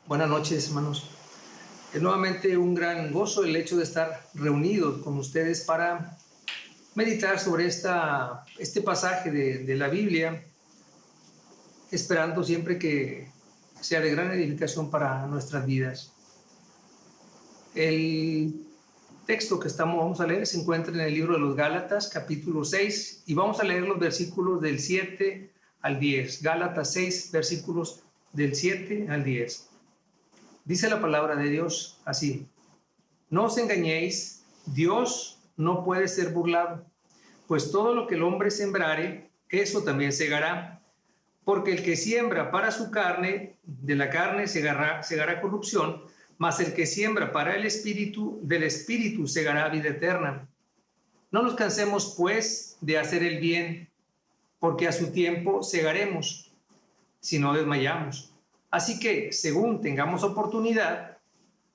Buenas noches, hermanos. Es nuevamente un gran gozo el hecho de estar reunidos con ustedes para meditar sobre este pasaje de la Biblia, esperando siempre que sea de gran edificación para nuestras vidas. El texto que vamos a leer se encuentra en el libro de los Gálatas, capítulo 6, y vamos a leer los versículos del 7 al 10. Gálatas 6, versículos del 7 al 10. Dice la palabra de Dios así: no os engañéis, Dios no puede ser burlado, pues todo lo que el hombre sembrare, eso también segará. Porque el que siembra para su carne, de la carne segará corrupción, mas el que siembra para el Espíritu, del Espíritu segará vida eterna. No nos cansemos, pues, de hacer el bien, porque a su tiempo segaremos, si no desmayamos. Así que, según tengamos oportunidad,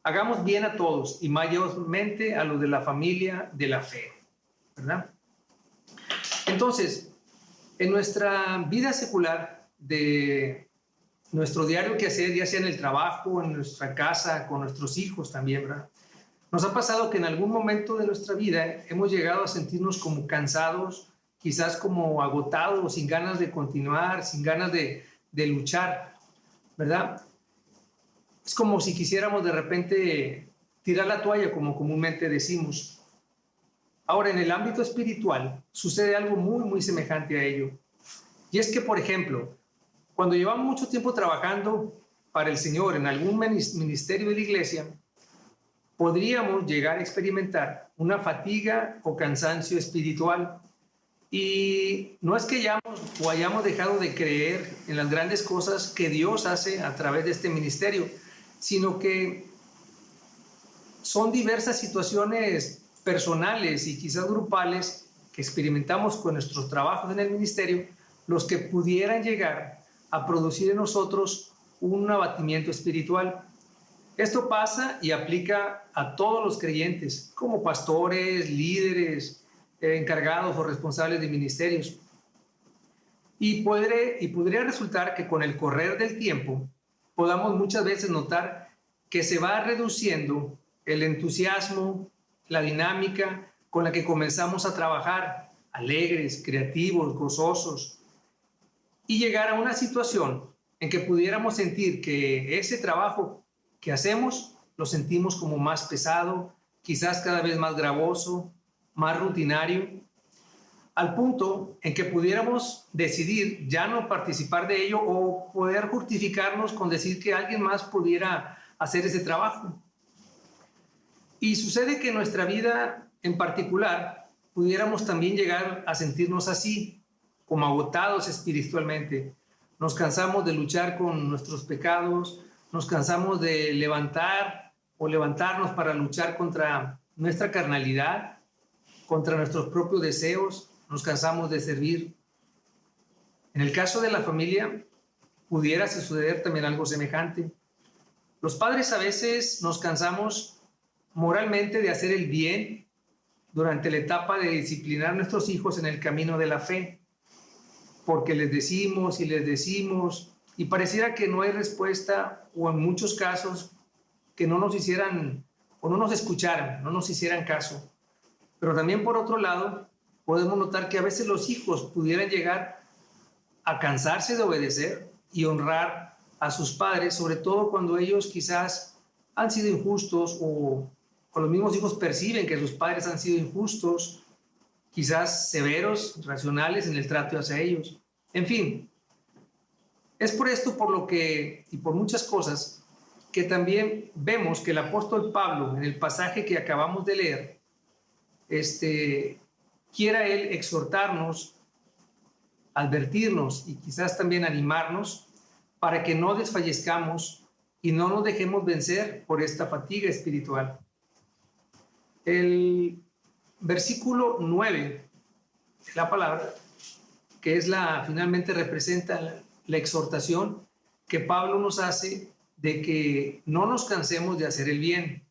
hagamos bien a todos y mayormente a los de la familia de la fe, ¿verdad? Entonces, en nuestra vida secular, de nuestro diario quehacer, ya sea en el trabajo, en nuestra casa, con nuestros hijos también, ¿verdad? Nos ha pasado que en algún momento de nuestra vida hemos llegado a sentirnos como cansados, quizás como agotados, sin ganas de continuar, sin ganas de luchar, ¿verdad? Es como si quisiéramos de repente tirar la toalla, como comúnmente decimos. Ahora, en el ámbito espiritual sucede algo muy semejante a ello. Y es que, por ejemplo, cuando llevamos mucho tiempo trabajando para el Señor en algún ministerio de la iglesia, podríamos llegar a experimentar una fatiga o cansancio espiritual. Y no es que hayamos dejado de creer en las grandes cosas que Dios hace a través de este ministerio, sino que son diversas situaciones personales y quizás grupales que experimentamos con nuestros trabajos en el ministerio, los que pudieran llegar a producir en nosotros un abatimiento espiritual. Esto pasa y aplica a todos los creyentes, como pastores, líderes, encargados o responsables de ministerios. Y podría resultar que con el correr del tiempo podamos muchas veces notar que se va reduciendo el entusiasmo, la dinámica con la que comenzamos a trabajar, alegres, creativos, gozosos, y llegar a una situación en que pudiéramos sentir que ese trabajo que hacemos lo sentimos como más pesado, quizás cada vez más gravoso, más rutinario, al punto en que pudiéramos decidir ya no participar de ello o poder justificarnos con decir que alguien más pudiera hacer ese trabajo. Y sucede que en nuestra vida en particular pudiéramos también llegar a sentirnos así, como agotados espiritualmente. Nos cansamos de luchar con nuestros pecados, nos cansamos de levantarnos para luchar contra nuestra carnalidad, contra nuestros propios deseos, nos cansamos de servir. En el caso de la familia, pudiera suceder también algo semejante. Los padres a veces nos cansamos moralmente de hacer el bien durante la etapa de disciplinar a nuestros hijos en el camino de la fe, porque les decimos y pareciera que no hay respuesta, o en muchos casos que no nos hicieran o no nos escucharan, no nos hicieran caso. Pero también, por otro lado, podemos notar que a veces los hijos pudieran llegar a cansarse de obedecer y honrar a sus padres, sobre todo cuando ellos quizás han sido injustos o los mismos hijos perciben que sus padres han sido injustos, quizás severos, racionales en el trato hacia ellos. En fin, es por esto por lo que, y por muchas cosas, que también vemos que el apóstol Pablo, en el pasaje que acabamos de leer, quiera él exhortarnos, advertirnos y quizás también animarnos para que no desfallezcamos y no nos dejemos vencer por esta fatiga espiritual. El versículo 9 de la palabra, que finalmente representa la exhortación que Pablo nos hace de que no nos cansemos de hacer el bien.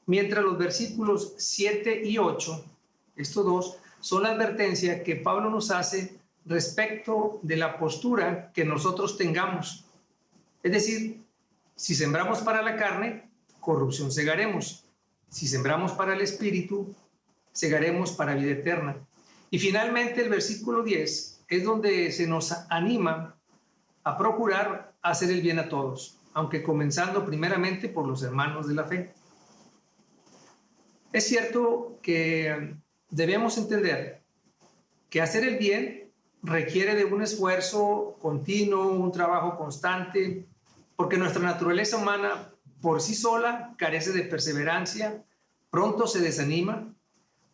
Mientras los versículos 7 y 8, estos dos, son la advertencia que Pablo nos hace respecto de la postura que nosotros tengamos. Es decir, Si sembramos para la carne, corrupción segaremos. Si sembramos para el Espíritu, segaremos para vida eterna. Y finalmente el versículo 10 es donde se nos anima a procurar hacer el bien a todos, aunque comenzando primeramente por los hermanos de la fe. Es cierto que debemos entender que hacer el bien requiere de un esfuerzo continuo, un trabajo constante, porque nuestra naturaleza humana por sí sola carece de perseverancia, pronto se desanima,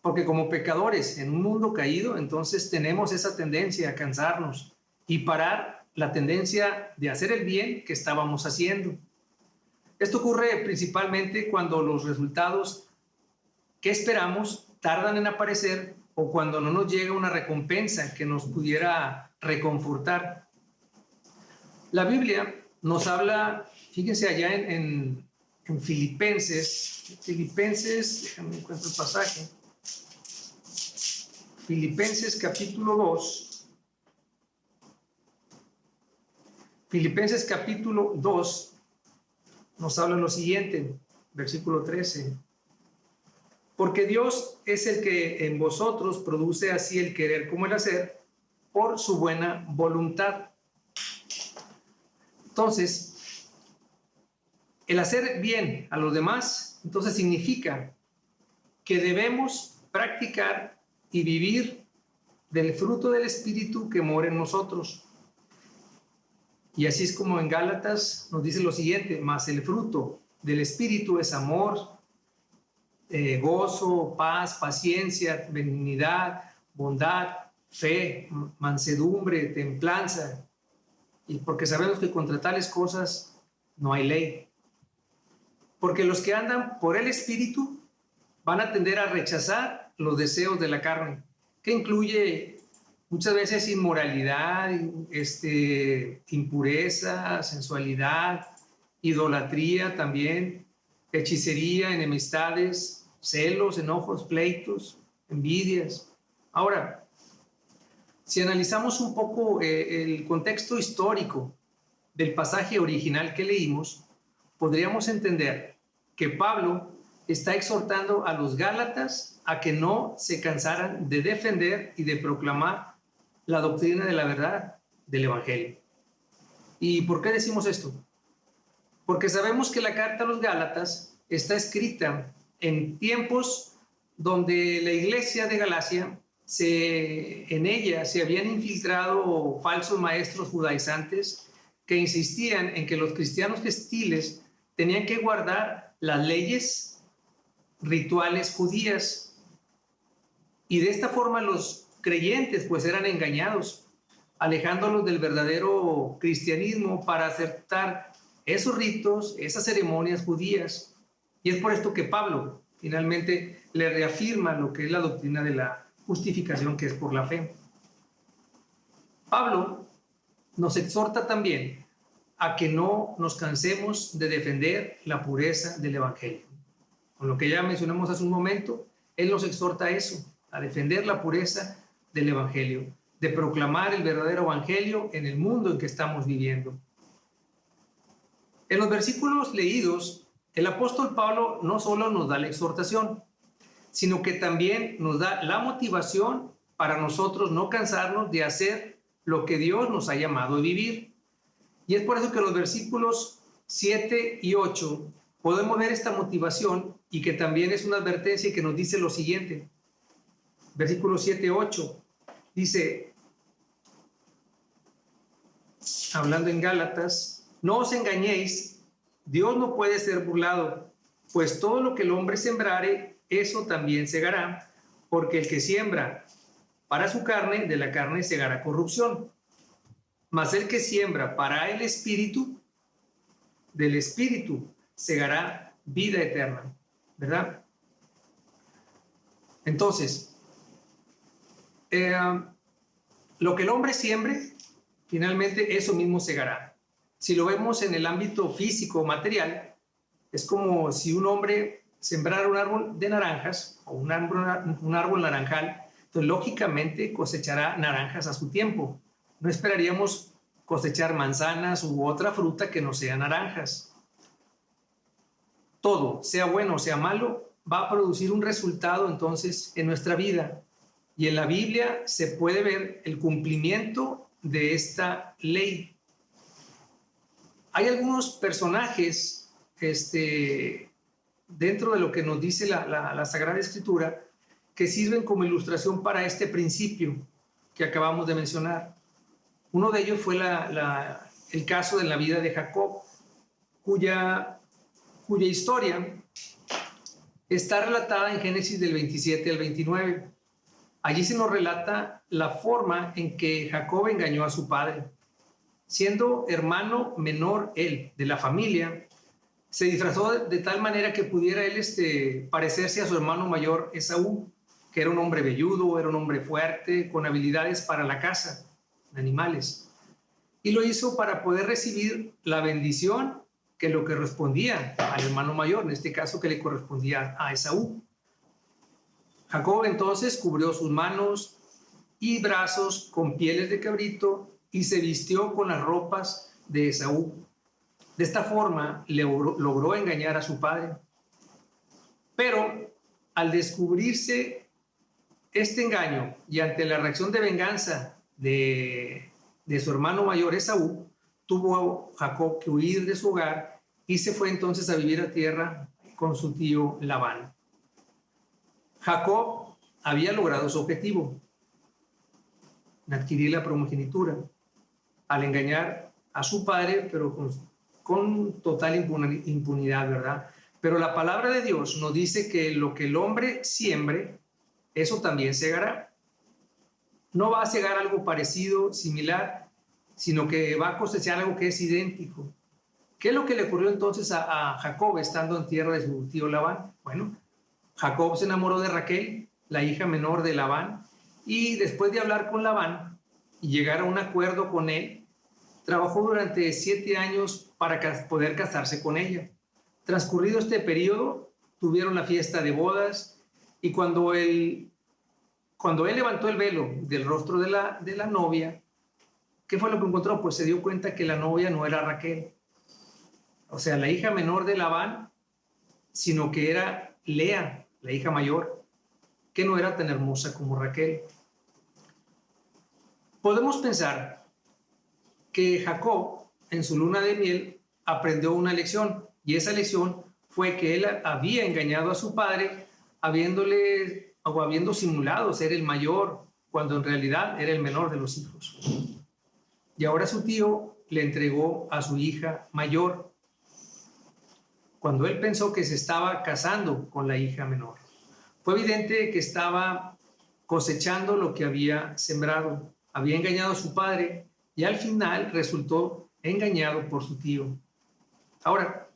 porque como pecadores en un mundo caído, entonces tenemos esa tendencia a cansarnos y parar la tendencia de hacer el bien que estábamos haciendo. Esto ocurre principalmente cuando los resultados que esperamos tardan en aparecer o cuando no nos llega una recompensa que nos pudiera reconfortar. La Biblia nos habla, fíjense allá en Filipenses, déjame encuentro el pasaje, Filipenses capítulo 2, Filipenses capítulo 2 nos habla lo siguiente, versículo 13. Porque Dios es el que en vosotros produce así el querer como el hacer por su buena voluntad. Entonces, el hacer bien a los demás, entonces significa que debemos practicar y vivir del fruto del Espíritu que mora en nosotros. Y así es como en Gálatas nos dice lo siguiente: mas el fruto del Espíritu es amor, gozo, paz, paciencia, benignidad, bondad, fe, mansedumbre, templanza. Y porque sabemos que contra tales cosas no hay ley. Porque los que andan por el Espíritu van a tender a rechazar los deseos de la carne, que incluye muchas veces inmoralidad, impureza, sensualidad, idolatría también, hechicería, enemistades, celos, enojos, pleitos, envidias. Ahora, si analizamos un poco el contexto histórico del pasaje original que leímos, podríamos entender que Pablo está exhortando a los Gálatas a que no se cansaran de defender y de proclamar la doctrina de la verdad del Evangelio. ¿Y por qué decimos esto? Porque sabemos que la carta a los Gálatas está escrita en tiempos donde la iglesia de Galacia, en ella se habían infiltrado falsos maestros judaizantes que insistían en que los cristianos gentiles tenían que guardar las leyes rituales judías. Y de esta forma los creyentes pues eran engañados, alejándolos del verdadero cristianismo para aceptar esos ritos, esas ceremonias judías. Y es por esto que Pablo finalmente le reafirma lo que es la doctrina de la justificación, que es por la fe. Pablo nos exhorta también a que no nos cansemos de defender la pureza del Evangelio. Con lo que ya mencionamos hace un momento, él nos exhorta a eso, a defender la pureza del Evangelio, de proclamar el verdadero Evangelio en el mundo en que estamos viviendo. En los versículos leídos, el apóstol Pablo no solo nos da la exhortación, sino que también nos da la motivación para nosotros no cansarnos de hacer lo que Dios nos ha llamado a vivir. Y es por eso que los versículos 7 y 8 podemos ver esta motivación y que también es una advertencia que nos dice lo siguiente. Versículos 7 y 8 dice, hablando en Gálatas, no os engañéis, Dios no puede ser burlado, pues todo lo que el hombre sembrare, eso también segará, porque el que siembra para su carne, de la carne segará corrupción. Mas el que siembra para el Espíritu, del Espíritu segará vida eterna, ¿verdad? Entonces, lo que el hombre siembre, finalmente eso mismo segará. Si lo vemos en el ámbito físico, material, es como si un hombre sembrara un árbol de naranjas o un árbol naranjal, entonces lógicamente cosechará naranjas a su tiempo. No esperaríamos cosechar manzanas u otra fruta que no sean naranjas. todo, sea bueno o sea malo, va a producir un resultado entonces en nuestra vida. Y en la Biblia se puede ver el cumplimiento de esta ley. Hay algunos personajes dentro de lo que nos dice la Sagrada Escritura que sirven como ilustración para este principio que acabamos de mencionar. Uno de ellos fue el caso de la vida de Jacob, cuya historia está relatada en Génesis del 27 al 29. Allí se nos relata la forma en que Jacob engañó a su padre. Siendo hermano menor él de la familia, se disfrazó de tal manera que pudiera él parecerse a su hermano mayor Esaú, que era un hombre velludo, era un hombre fuerte, con habilidades para la caza de animales. Y lo hizo para poder recibir la bendición que lo que correspondía al hermano mayor, en este caso que le correspondía a Esaú. Jacob entonces cubrió sus manos y brazos con pieles de cabrito y se vistió con las ropas de Esaú. De esta forma logró engañar a su padre. Pero al descubrirse este engaño y ante la reacción de venganza de su hermano mayor Esaú, tuvo Jacob que huir de su hogar y se fue entonces a vivir a tierra con su tío Labán. Jacob había logrado su objetivo, adquirir la primogenitura, al engañar a su padre, pero con total impunidad, ¿verdad? Pero la palabra de Dios nos dice que lo que el hombre siembre, eso también segará. No va a segar algo parecido, similar, sino que va a cosechar algo que es idéntico. ¿Qué es lo que le ocurrió entonces a Jacob estando en tierra de su tío Labán? Bueno, Jacob se enamoró de Raquel, la hija menor de Labán, y después de hablar con Labán y llegar a un acuerdo con él, trabajó durante 7 años para poder casarse con ella. Transcurrido este periodo, tuvieron la fiesta de bodas y cuando él levantó el velo del rostro de la novia, ¿qué fue lo que encontró? Pues se dio cuenta que la novia no era Raquel, o sea, la hija menor de Labán, sino que era Lea, la hija mayor, que no era tan hermosa como Raquel. Podemos pensar que Jacob, en su luna de miel, aprendió una lección, y esa lección fue que él había engañado a su padre habiendo simulado ser el mayor, cuando en realidad era el menor de los hijos. Y ahora su tío le entregó a su hija mayor, cuando él pensó que se estaba casando con la hija menor. Fue evidente que estaba cosechando lo que había sembrado. Había engañado a su padre y al final resultó engañado por su tío. Ahora,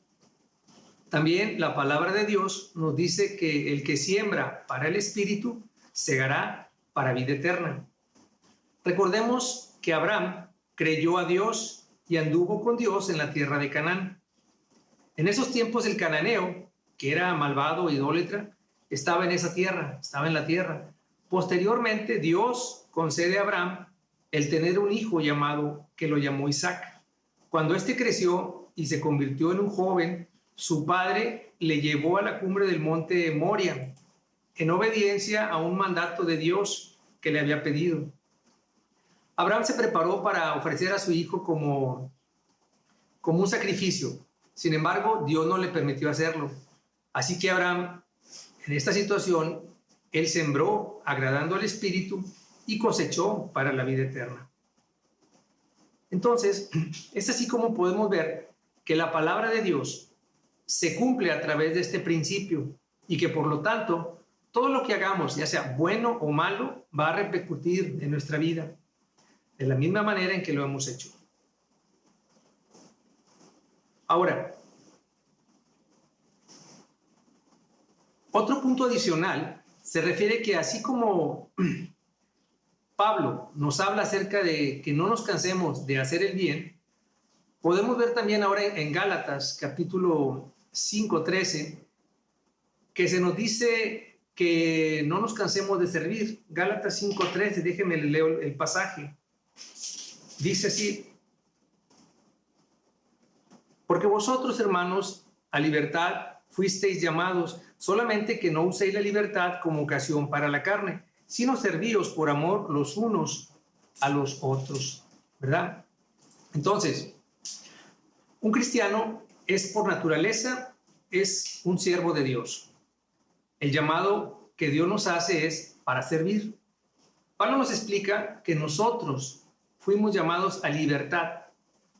también la palabra de Dios nos dice que el que siembra para el espíritu segará para vida eterna. Recordemos que Abraham creyó a Dios y anduvo con Dios en la tierra de Canaán. En esos tiempos el cananeo, que era malvado, idólatra, estaba en esa tierra, estaba en la tierra. Posteriormente Dios concede a Abraham el tener un hijo que lo llamó Isaac. Cuando éste creció y se convirtió en un joven, su padre le llevó a la cumbre del monte Moria, en obediencia a un mandato de Dios que le había pedido. Abraham se preparó para ofrecer a su hijo como un sacrificio. Sin embargo, Dios no le permitió hacerlo. Así que Abraham, en esta situación, él sembró agradando al Espíritu y cosechó para la vida eterna. Entonces, es así como podemos ver que la palabra de Dios se cumple a través de este principio y que por lo tanto, todo lo que hagamos, ya sea bueno o malo, va a repercutir en nuestra vida de la misma manera en que lo hemos hecho. Ahora, otro punto adicional se refiere que así como Pablo nos habla acerca de que no nos cansemos de hacer el bien, podemos ver también ahora en Gálatas capítulo 5:13 que se nos dice que no nos cansemos de servir. Gálatas 5:13, déjenme leer el pasaje. Dice así: porque vosotros, hermanos, a libertad fuisteis llamados, solamente que no uséis la libertad como ocasión para la carne, sino servíos por amor los unos a los otros, ¿verdad? Entonces, un cristiano es por naturaleza, es un siervo de Dios. El llamado que Dios nos hace es para servir. Pablo nos explica que nosotros fuimos llamados a libertad,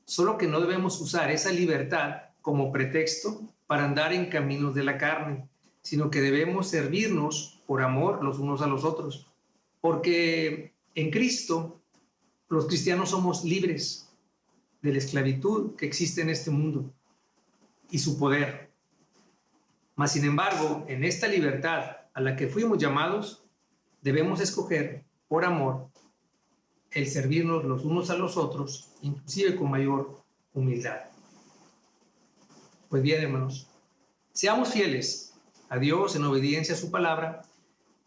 solo que no debemos usar esa libertad como pretexto para andar en caminos de la carne, sino que debemos servirnos por amor los unos a los otros, porque en Cristo los cristianos somos libres de la esclavitud que existe en este mundo y su poder. Mas, sin embargo, en esta libertad a la que fuimos llamados, debemos escoger por amor el servirnos los unos a los otros, inclusive con mayor humildad. Pues bien, hermanos, seamos fieles a Dios en obediencia a su palabra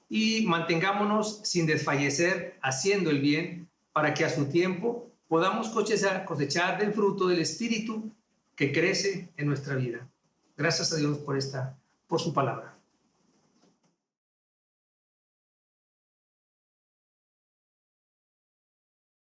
y mantengámonos sin desfallecer haciendo el bien para que a su tiempo podamos cosechar del fruto del Espíritu que crece en nuestra vida. Gracias a Dios por su palabra.